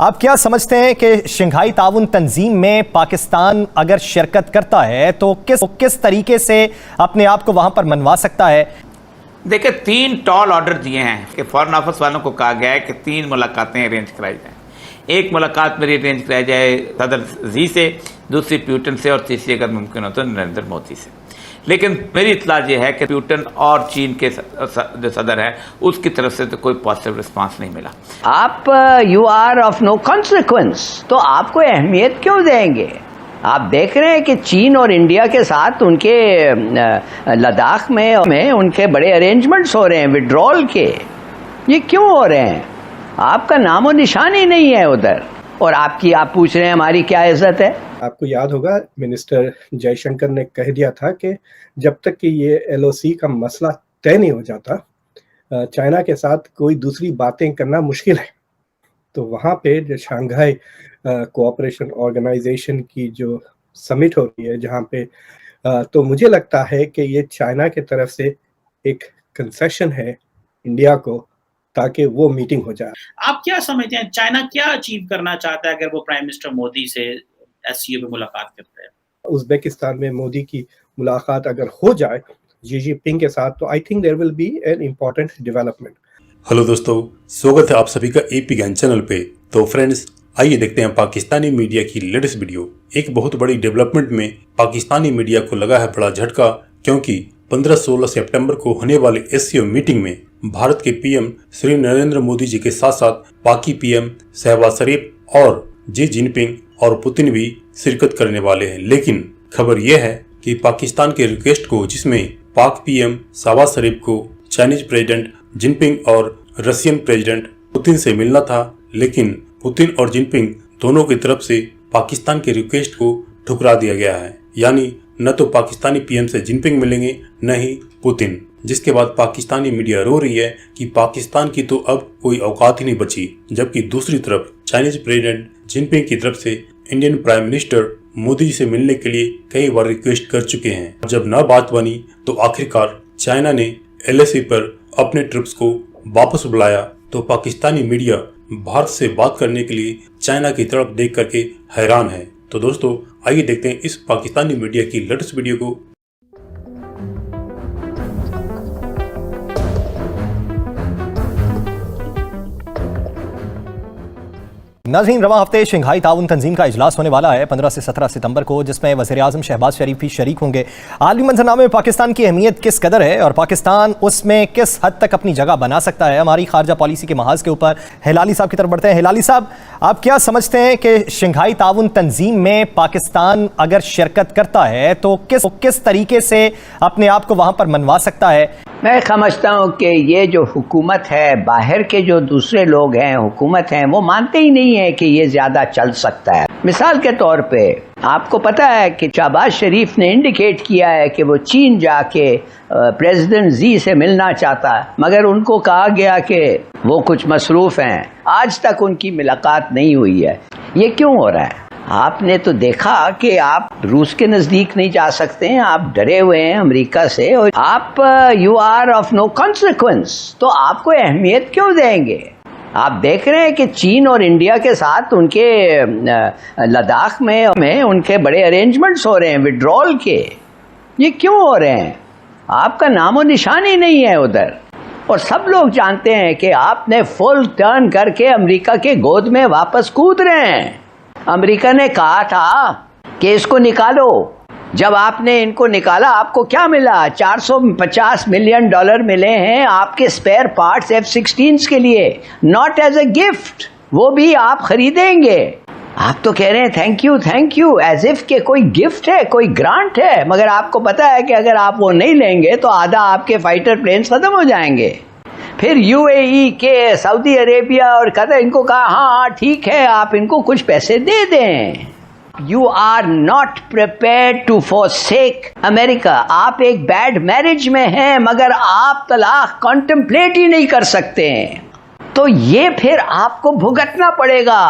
आप क्या समझते हैं कि शंघाई ताउन तंजीम में पाकिस्तान अगर शिरकत करता है तो किस तरीके से अपने आप को वहां पर मनवा सकता है? देखिए, 3 टॉल ऑर्डर दिए हैं कि फॉरेन ऑफिस वालों को कहा गया है कि 3 मुलाकातें अरेंज कराई जाएं। एक मुलाकात मेरी अरेंज कराई जाए सदर जी से, दूसरी प्यूटन से और तीसरी अगर मुमकिन हो तो नरेंद्र मोदी से। लेकिन मेरी इत्तला ये है कि प्यूटन और चीन के जो सदर हैं उसकी तरफ से तो कोई पॉजिटिव रिस्पांस नहीं मिला। आप you are of no consequence, तो आपको अहमियत क्यों देंगे? आप देख रहे हैं कि चीन और इंडिया के साथ उनके लद्दाख में उनके बड़े अरेंजमेंट्स हो रहे हैं विड्रॉल के। ये क्यों हो रहे हैं? आपका नामो निशान ही नहीं है उधर, और आप पूछ रहे हैं हमारी क्या इज्जत है? आपको याद होगा मिनिस्टर जयशंकर ने कह दिया था कि जब तक कि ये LOC का मसला तय नहीं हो जाता चाइना के साथ कोई दूसरी बातें करना मुश्किल है। तो वहाँ पे जो शंघाई कोऑपरेशन ऑर्गेनाइजेशन की जो समिट हो रही है जहाँ पे तो मुझे लगता है कि ये चाइना की तरफ से एक कंसेशन है इंडिया को, ताकि वो मीटिंग हो जाए। आप क्या समझते हैं चाइना क्या अचीव करना चाहता है अगर वो प्राइम मिनिस्टर मोदी से SCO पे मुलाकात करते हैं? उज़्बेकिस्तान में मोदी की मुलाकात अगर हो जाए जी जिनपिंग के साथ, तो I think there will be an important development. Hello दोस्तों, स्वागत है आप सभी का AP ज्ञान चैनल पे। तो फ्रेंड्स, आइए देखते हैं पाकिस्तानी मीडिया की लेटेस्ट वीडियो। एक बहुत बड़ी डेवलपमेंट में पाकिस्तानी मीडिया को लगा है बड़ा झटका, क्योंकि 15-16 सितंबर को होने वाली SCO मीटिंग में भारत के PM श्री नरेंद्र मोदी जी के साथ साथ पाकी PM शहबाज शरीफ और जी जिनपिंग और पुतिन भी शिरकत करने वाले हैं। लेकिन खबर यह है कि पाकिस्तान के रिक्वेस्ट को, जिसमें पाक PM शहबाज शरीफ को चाइनीज प्रेसिडेंट जिनपिंग और रशियन प्रेसिडेंट पुतिन से मिलना था, लेकिन पुतिन और जिनपिंग दोनों की तरफ से पाकिस्तान के रिक्वेस्ट को ठुकरा दिया गया है। यानी न तो पाकिस्तानी PM से जिनपिंग मिलेंगे न ही पुतिन, जिसके बाद पाकिस्तानी मीडिया रो रही है कि पाकिस्तान की तो अब कोई औकात ही नहीं बची। जबकि दूसरी तरफ चाइनीज प्रेसिडेंट जिनपिंग की तरफ से Indian prime minister Modi ji से मिलने के लिए कई बार रिक्वेस्ट कर चुके हैं। जब न बात बनी तो आखिरकार चाइना ने LAC पर अपने ट्रिप्स को वापस बुलाया। तो पाकिस्तानी मीडिया भारत से बात करने के लिए चाइना की तरफ देख करके हैरान है। तो दोस्तों, आइए देखते हैं इस पाकिस्तानी मीडिया की लेटेस्ट वीडियो को। नाज़रीन, रवां हफ्ते शंघाई ताउन तंजीम का इजलास होने वाला है 15 से 17 सितंबर को, जिसमें वज़ीर-ए-आज़म शहबाज शरीफ भी शरीक होंगे। आलमी मंजरनामे में पाकिस्तान की अहमियत किस कदर है और पाकिस्तान उसमें किस हद तक अपनी जगह बना सकता है, हमारी खारजा पॉलिसी के महाज के ऊपर हिलाली साहब की तरफ बढ़ते हैं। हिलाली साहब, आप क्या समझते हैं कि शंघाई ताउन तंजीम में पाकिस्तान अगर शिरकत करता है तो किस तरीके से अपने आप को वहां पर मनवा सकता है? मैं समझता हूँ कि ये जो हुकूमत है, बाहर के जो दूसरे लोग हैं, हुकूमत हैं, वो मानते ही नहीं है कि ये ज्यादा चल सकता है। मिसाल के तौर पे आपको पता है कि शहबाज शरीफ ने इंडिकेट किया है कि वो चीन जाके प्रेसिडेंट जी से मिलना चाहता है, मगर उनको कहा गया कि वो कुछ मसरूफ हैं। आज तक उनकी मुलाकात नहीं हुई है। ये क्यों हो रहा है? आपने तो देखा कि आप रूस के नज़दीक नहीं जा सकते हैं, आप डरे हुए हैं अमेरिका से, और आप you are of no consequence, तो आपको अहमियत क्यों देंगे? आप देख रहे हैं कि चीन और इंडिया के साथ उनके लद्दाख में उनके बड़े अरेंजमेंट्स हो रहे हैं विड्रॉल के। ये क्यों हो रहे हैं? आपका नामो निशान ही नहीं है उधर, और सब लोग जानते हैं कि आपने फुल टर्न करके अमेरिका के गोद में वापस कूद रहे हैं। अमेरिका ने कहा था कि इसको निकालो। जब आपने इनको निकाला, आपको क्या मिला? $450 मिलियन मिले हैं आपके स्पेयर पार्ट्स F-16 के लिए, नॉट एज अ गिफ्ट। वो भी आप खरीदेंगे। आप तो कह रहे हैं थैंक यू एज इफ के कोई गिफ्ट है, कोई ग्रांट है, मगर आपको पता है कि अगर आप वो नहीं लेंगे तो आधा आपके फाइटर प्लेन्स खत्म हो जाएंगे। फिर UAE के, सऊदी अरेबिया और कतर, इनको कहा हाँ ठीक है, आप इनको कुछ पैसे दे दें। You are not prepared to forsake America. आप एक बैड मैरिज में हैं, मगर आप तलाक कॉन्टेम्पलेट ही नहीं कर सकते हैं, तो ये फिर आपको भुगतना पड़ेगा।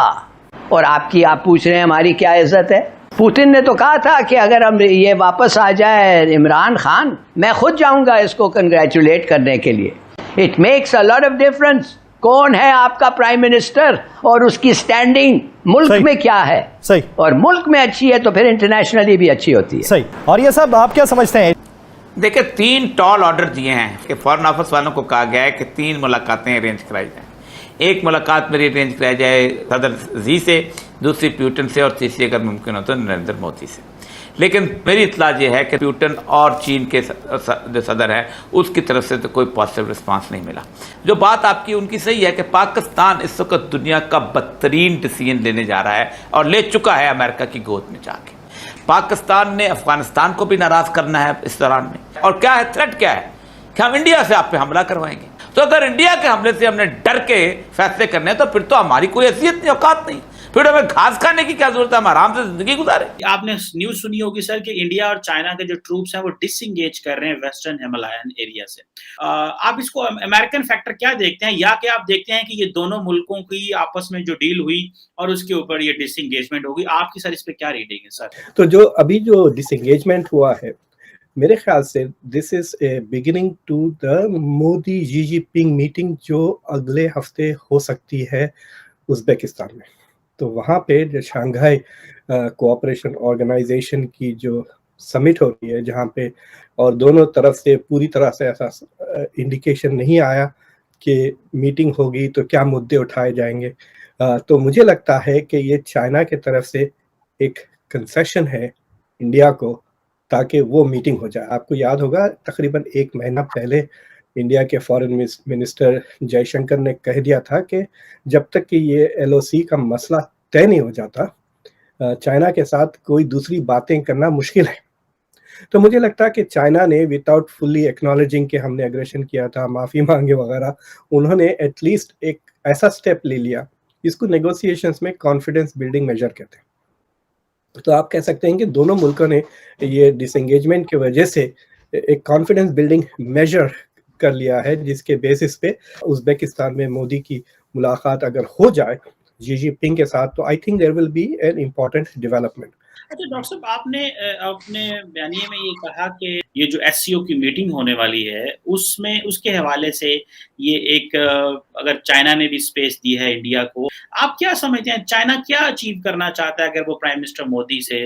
और आप पूछ रहे हैं हमारी क्या इज्जत है? पुतिन ने तो कहा था कि अगर हम ये वापस आ जाए इमरान खान, मैं खुद जाऊंगा इसको कंग्रेचुलेट करने के लिए। It makes a lot of difference. कौन है आपका प्राइम मिनिस्टर और उसकी स्टैंडिंग मुल्क सही। में क्या है। सही। और मुल्क में अच्छी है तो फिर इंटरनेशनली भी अच्छी होती है। सही। और ये सब आप क्या समझते हैं? देखिए 3 टॉल ऑर्डर दिए हैं कि फॉरेन ऑफिस वालों को कहा गया है कि 3 मुलाकातें अरेंज कराई जाएं। एक मुलाकात मेरी अरेंज कराई जाए सदर जी से, दूसरी प्यूटन से और तीसरी अगर मुमकिन हो तो नरेंद्र मोदी से। लेकिन मेरी इत्तला ये है कि प्यूटन और चीन के जो सदर हैं उसकी तरफ से तो कोई पॉजिटिव रिस्पांस नहीं मिला। जो बात आपकी उनकी सही है कि पाकिस्तान इस वक्त दुनिया का बदतरीन डिसीजन लेने जा रहा है और ले चुका है अमेरिका की गोद में जाके। पाकिस्तान ने अफगानिस्तान को भी नाराज करना है इस दौरान में। और क्या है थ्रेट, क्या है कि हम इंडिया से आप पे हमला करवाएंगे। तो अगर इंडिया के हमले से हमने डर के फैसले करने हैं तो फिर तो हमारी कोई हैसियत नहीं, औकात नहीं, फिर हमें घास खाने की क्या जरूरत है, हम आराम से जिंदगी गुजारे। आपने न्यूज सुनी होगी सर कि इंडिया और चाइना के जो ट्रूप्स हैं वो डिसएंगेज कर रहे हैं वेस्टर्न हिमालयन एरिया से। आप इसको अमेरिकन फैक्टर क्या देखते हैं, या क्या आप देखते हैं कि ये दोनों मुल्कों की आपस में जो डील हुई और उसके ऊपर ये डिसएंगेजमेंट होगी? आपकी सर इस पे क्या रीडिंग है सर? तो जो अभी जो डिसएंगेजमेंट हुआ है, मेरे ख्याल से this is a beginning to the Modi ji Jinping meeting जो अगले हफ्ते हो सकती है उज़्बेकिस्तान में। तो वहाँ पे जो शंघाई कोऑपरेशन ऑर्गेनाइजेशन की जो समिट हो रही है, जहाँ पे और दोनों तरफ से पूरी तरह से ऐसा इंडिकेशन नहीं आया कि मीटिंग होगी तो क्या मुद्दे उठाए जाएंगे। तो मुझे लगता है कि ये चाइना की तरफ से एक कंसेशन है इंडिया को ताकि वो मीटिंग हो जाए। आपको याद होगा तकरीबन 1 महीना पहले इंडिया के फॉरेन मिनिस्टर जयशंकर ने कह दिया था कि जब तक कि ये एलओसी का मसला तय नहीं हो जाता, चाइना के साथ कोई दूसरी बातें करना मुश्किल है। तो मुझे लगता है कि चाइना ने विदाउट फुल्ली एक्नॉलेजिंग कि हमने एग्रेशन किया था, माफ़ी मांगे वगैरह, उन्होंने एटलीस्ट एक ऐसा स्टेप ले लिया जिसको नेगोशिएशंस में कॉन्फिडेंस बिल्डिंग मेजर कहते हैं। तो आप कह सकते हैं कि दोनों मुल्कों ने ये डिसएंगेजमेंट की वजह से एक कॉन्फिडेंस बिल्डिंग मेजर कर लिया है, जिसके बेसिस पे उज़्बेकिस्तान में मोदी की मुलाकात अगर हो जाए जी जिनपिंग के साथ, तो I think there will be an important development. अच्छा डॉक्टर साहब, आपने अपने बयानिए में ये कहा कि ये जो एससीओ की मीटिंग होने वाली है उसमें उसके हवाले से ये एक अगर चाइना ने भी स्पेस दी है इंडिया को, आप क्या समझते हैं चाइना क्या अचीव करना चाहता है अगर वो प्राइम मिनिस्टर मोदी से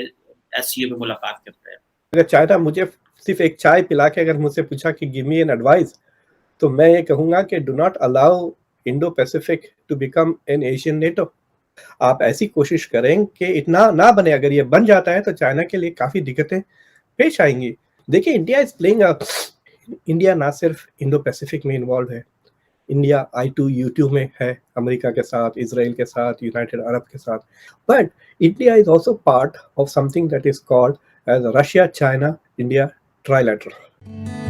एससीओ पे मुलाकात करता है? अगर चाइना मुझे सिर्फ एक चाय पिला के अगर मुझसे पूछा कि गिव मी एन एडवाइस, तो मैं ये कहूँगा कि do not allow Indo Pacific to become an Asian NATO. आप ऐसी कोशिश करें कि इतना ना बने। अगर ये बन जाता है तो चाइना के लिए काफ़ी दिक्कतें पेश आएंगी। देखिए इंडिया ना सिर्फ इंडो पैसिफिक में इन्वॉल्व है, इंडिया I2U2 में है, अमेरिका के साथ, इसराइल के साथ, यूनाइटेड अरब के साथ, but India is also part of something that is called as Russia China India trilateral.